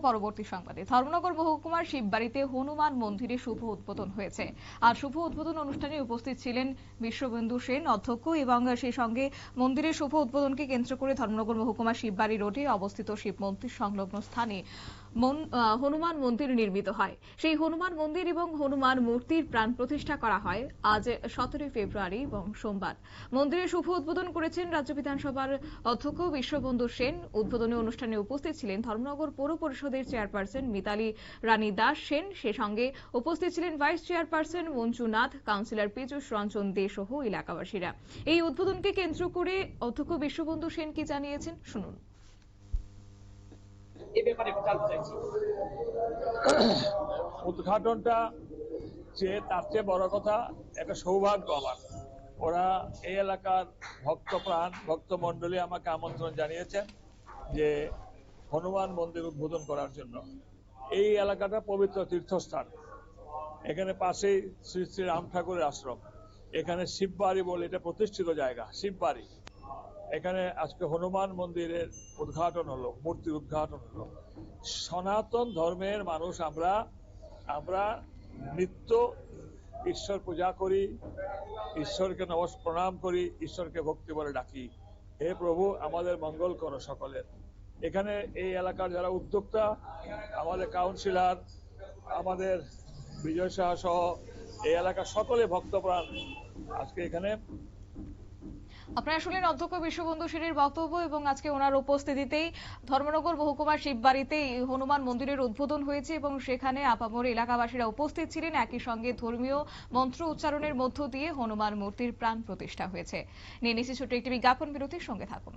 পরবর্তী সংবাদে ধর্মনগর মহকুমার শিববাড়িতে হনুমান মন্দিরে শুভ উদ্বোধন হয়েছে। আর শুভ উদ্বোধন অনুষ্ঠানে উপস্থিত ছিলেন বিশ্ববন্ধু সেন অধ্যক্ষ এবং সেই সঙ্গে মন্দিরের শুভ উদ্বোধনকে কেন্দ্র করে ধর্মনগর মহকুমার শিববাড়ি রোডে অবস্থিত শিব মন্দির সংলগ্ন স্থানে হনুমান মন্দির নির্মিত হয়। সেই হনুমান মন্দির এবং হনুমান মূর্তির প্রাণ প্রতিষ্ঠা করা হয় আজ 17 ফেব্রুয়ারি এবং সোমবার। মন্দিরের শুভ উদ্বোধন করেছেন রাজ্য বিধানসভার অধ্যক্ষ বিশ্ববন্ধু সেন। উদ্বোধনী অনুষ্ঠানে উপস্থিত ছিলেন ধর্মনগর পৌর পরিষদের চেয়ারপারসন মিতালি রানী দাস সেন। সে সঙ্গে উপস্থিত ছিলেন vice chairperson Manju Nath, councillor Piyush Ranjan De সহ এলাকাবাসীরা। এই উদ্বোধনকে কেন্দ্র করে অধ্যক্ষ বিশ্ববন্ধু সেন কি জানিয়েছেন শুনুন। উদ্ঘাটনটা যে তার চেয়ে বড় কথা, একটা সৌভাগ্য আমার। ওরা এই এলাকার ভক্তপ্রাণ ভক্তমণ্ডলী আমাকে আমন্ত্রণ জানিয়েছেন যে হনুমান মন্দির উদ্বোধন করার জন্য। এই এলাকাটা পবিত্র তীর্থস্থান। এখানে পাশেই শ্রী শ্রী রাম ঠাকুরের আশ্রম। এখানে শিববাড়ি বলে এটা প্রতিষ্ঠিত জায়গা, শিববাড়ি। এখানে আজকে হনুমান মন্দিরের উদ্ঘাটন হলো, মূর্তির উদ্ঘাটন হলো। সনাতন ধর্মের মানুষ আমরা নিত্য ঈশ্বর পূজা করি, ঈশ্বরকে প্রণাম করি, ঈশ্বরকে ভক্তি বলে ডাকি, হে প্রভু আমাদের মঙ্গল করো সকলের। এখানে এই এলাকার যারা উদ্যোক্তা, আমাদের কাউন্সিলর, আমাদের বিজয় শাহ সহ এই এলাকার সকলে ভক্তপ্রাণ আজকে এখানে। আপনারা শুনলেন অধ্যক্ষ বিশ্ববন্ধু সেনের বক্তব্য এবং আজকে ওনার উপস্থিতিতেই ধর্মনগর মহকুমার শিববাড়িতে হনুমান মন্দিরের উদ্বোধন হয়েছে এবং সেখানে আপামর এলাকাবাসীরা উপস্থিত ছিলেন। একই সঙ্গে ধর্মীয় মন্ত্র উচ্চারণের মধ্য দিয়ে হনুমান মূর্তির প্রাণ প্রতিষ্ঠা হয়েছে। নিয়ে নিচ্ছি ছোট্ট একটি বিজ্ঞাপন বিরতির সঙ্গে থাকুন।